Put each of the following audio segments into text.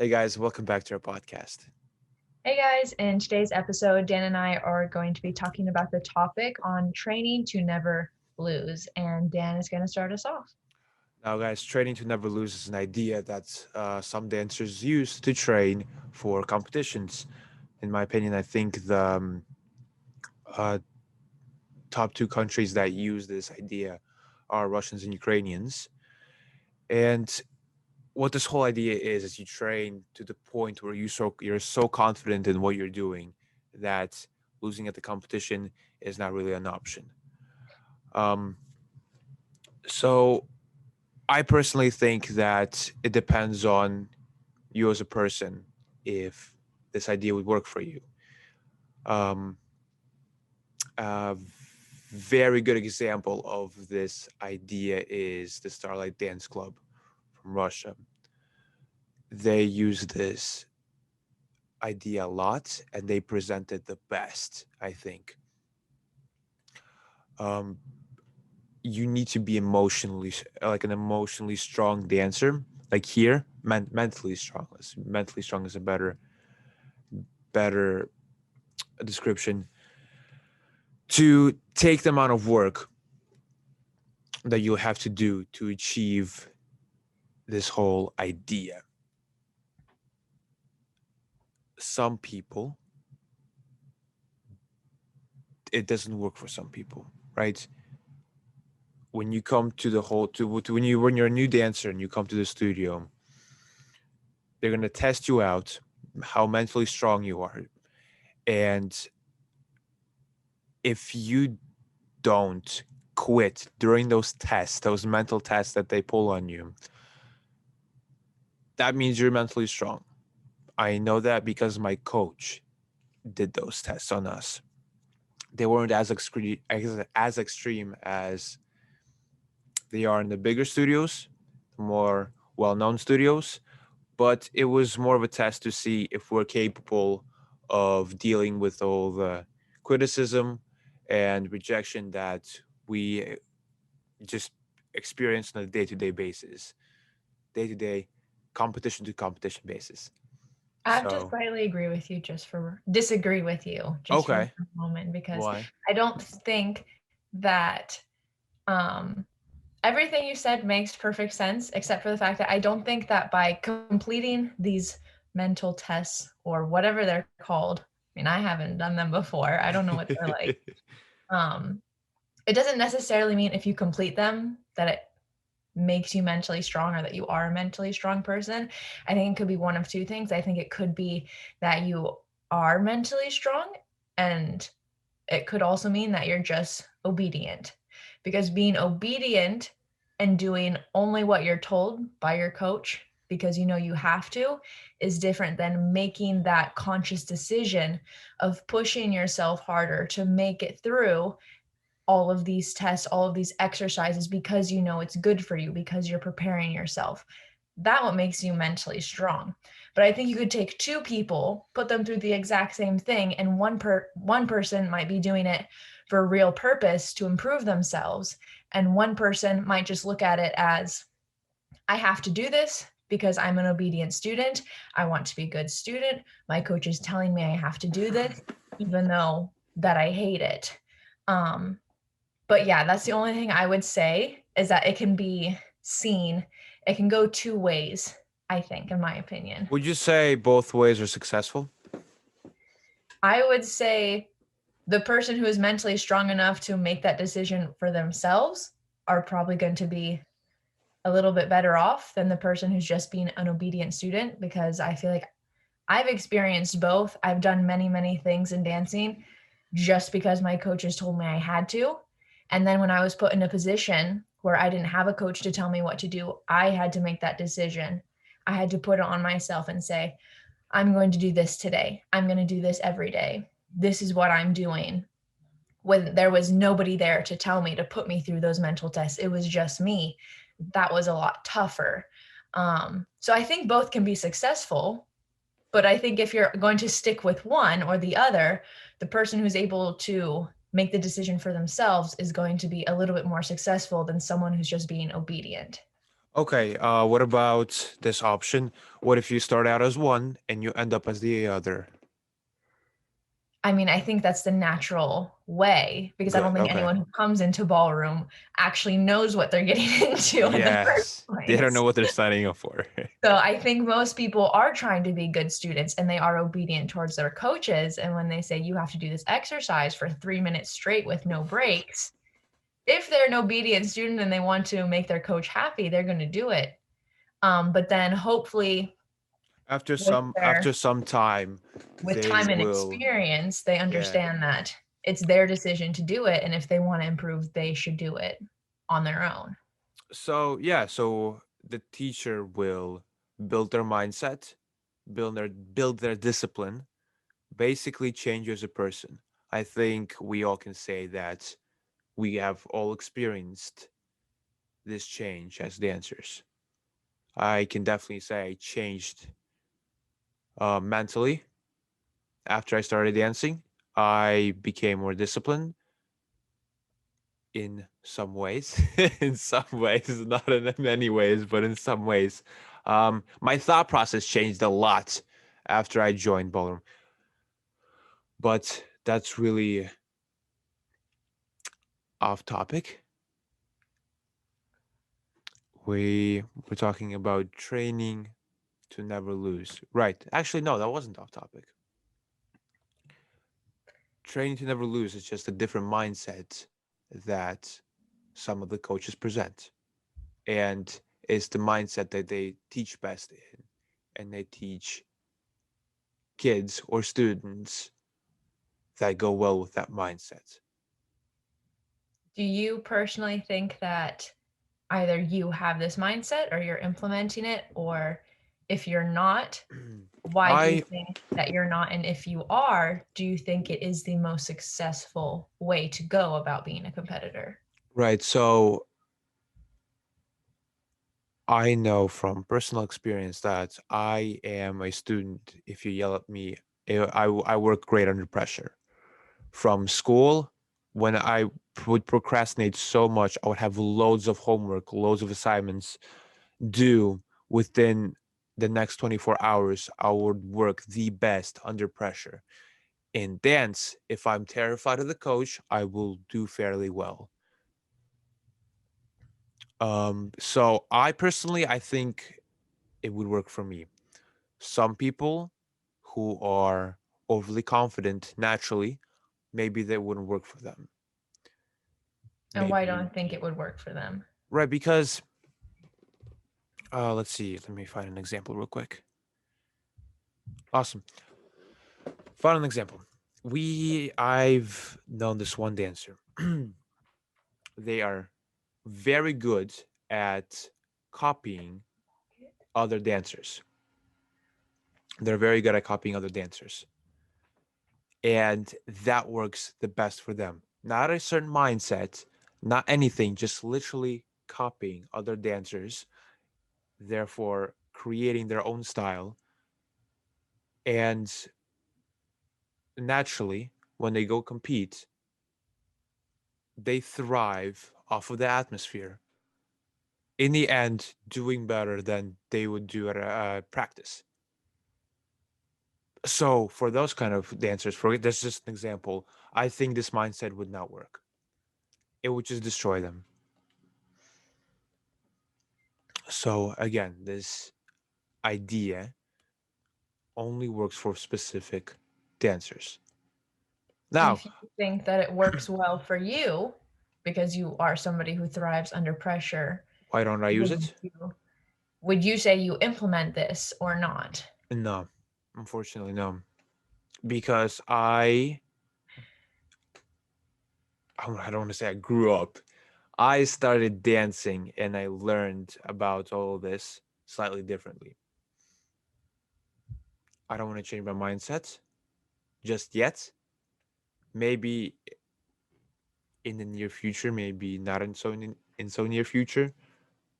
Hey guys, welcome back to our podcast. Hey guys, in today's episode, Dan and I are going to be talking about the topic on training to never lose. And Dan is going to start us off. Now, guys, training to never lose is an idea that some dancers use to train for competitions. In my opinion, I think the uh, top two countries that use this idea are Russians and Ukrainians. And what this whole idea is you train to the point where you're so confident in what you're doing that losing at the competition is not really an option. Um, so I personally think that it depends on you as a person if this idea would work for you. Um, a very good example of this idea is the Starlight Dance Club from Russia. They use this idea a lot and they present it the best, I think. Um, you need to be like an emotionally strong dancer. Like here, mentally strong. Mentally strong is a better description to take the amount of work that you'll have to do to achieve this whole idea. Some people, it doesn't work for some people, right? When you come to the whole to when you're a new dancer and you come to the studio, they're gonna test you out, how mentally strong you are, and if you don't quit during those tests, those mental tests that they pull on you, that means you're mentally strong. I know that because my coach did those tests on us. They weren't as extreme as they are in the bigger studios, more well-known studios, but it was more of a test to see if we're capable of dealing with all the criticism and rejection that we just experience on a day-to-day basis, day-to-day competition to competition basis. I have to So, slightly agree with you disagree with you just for okay. a moment because Why? I don't think that um, everything you said makes perfect sense, except for the fact that I don't think that by completing these mental tests or whatever they're called, I mean, I haven't done them before. I don't know what they're like. Um, it doesn't necessarily mean if you complete them that it makes you mentally strong or that you are a mentally strong person. I think it could be one of two things. I think it could be that you are mentally strong, and it could also mean that you're just obedient. Because being obedient and doing only what you're told by your coach because you know you have to is different than making that conscious decision of pushing yourself harder to make it through all of these tests, all of these exercises because you know it's good for you, because you're preparing yourself. That what makes you mentally strong. But I think you could take two people, put them through the exact same thing, and one person might be doing it for a real purpose to improve themselves, and one person might just look at it as I have to do this because I'm an obedient student. I want to be a good student. My coach is telling me I have to do this, even though that I hate it. Um, but yeah, that's the only thing I would say is that it can be seen. It can go two ways, I think, in my opinion. Would you say both ways are successful? I would say the person who is mentally strong enough to make that decision for themselves are probably going to be a little bit better off than the person who's just being an obedient student, because I feel like I've experienced both. I've done many, many things in dancing just because my coaches told me I had to. And then when I was put in a position where I didn't have a coach to tell me what to do, I had to make that decision. I had to put it on myself and say, I'm going to do this today. I'm going to do this every day. This is what I'm doing. When there was nobody there to tell me to put me through those mental tests, it was just me. That was a lot tougher. So I think both can be successful, but I think if you're going to stick with one or the other, the person who's able to make the decision for themselves is going to be a little bit more successful than someone who's just being obedient. Okay, what about this option? What if you start out as one and you end up as the other? I mean, I think that's the natural way because I don't Good. think Okay. anyone who comes into ballroom actually knows what they're getting into in the first Yes. They don't know place. what they're signing up for. So I think most people are trying to be good students and they are obedient towards their coaches. And when they say you have to do this exercise for 3 minutes straight with no breaks, if they're an obedient student and they want to make their coach happy, they're going to do it. But then hopefully with After their some time, with they time and will. experience, they Yeah. understand that it's their decision to do it. And if they want to improve, they should do it on their own. So yeah, so the teacher will build their mindset, build their discipline, basically change you as a person. I think we all can say that we have all experienced this change as dancers. I can definitely say I changed mentally after I started dancing. I became more disciplined in some ways. In some ways, not in many ways, but in some ways. My thought process changed a lot after I joined ballroom, but that's really off topic. We're talking about training to never lose. Right. Actually, no, that wasn't off topic. Training to never lose is just a different mindset that some of the coaches present. And it's the mindset that they teach best in. And they teach kids or students that go well with that mindset. Do you personally think that either you have this mindset or you're implementing it, or if you're not, why do you I think that you're not? And if you are, do you think it is the most successful way to go about being a competitor? right, so I know from personal experience that I am a student. If you yell at me, I work great under pressure. From school, when I would procrastinate so much, I would have loads of homework, loads of assignments due within the next 24 hours. I would work the best under pressure. In dance, if I'm terrified of the coach, I will do fairly well. So I think it would work for me. Some people who are overly confident naturally, maybe that wouldn't work for them. And why Maybe don't I think it would work for them? right because let's see. Let me find an example real quick. Awesome. Find an example. I've known this one dancer. They are very good at copying other dancers. They're very good at copying other dancers. And that works the best for them. Not a certain mindset, not anything, just literally copying other dancers, therefore creating their own style. And naturally, when they go compete, they thrive off of the atmosphere. In the end, doing better than they would do at a practice. So, for those kind of dancers, for that's just an example, I think this mindset would not work. It would just destroy them. So, again, this idea only works for specific dancers. And Now, if you think that it works well for you, because you are somebody who thrives under pressure, why don't I use would it? you, would you say you implement this or not? No, unfortunately, no, because I don't want to say I grew up. I started dancing and I learned about all this slightly differently. I don't want to change my mindset just yet. Maybe in the near future, maybe not in so near future,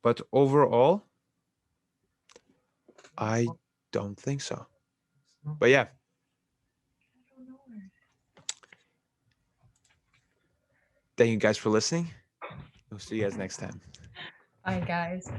but overall, I don't think so. But yeah, thank you guys for listening. We'll see you guys next time. Bye, guys.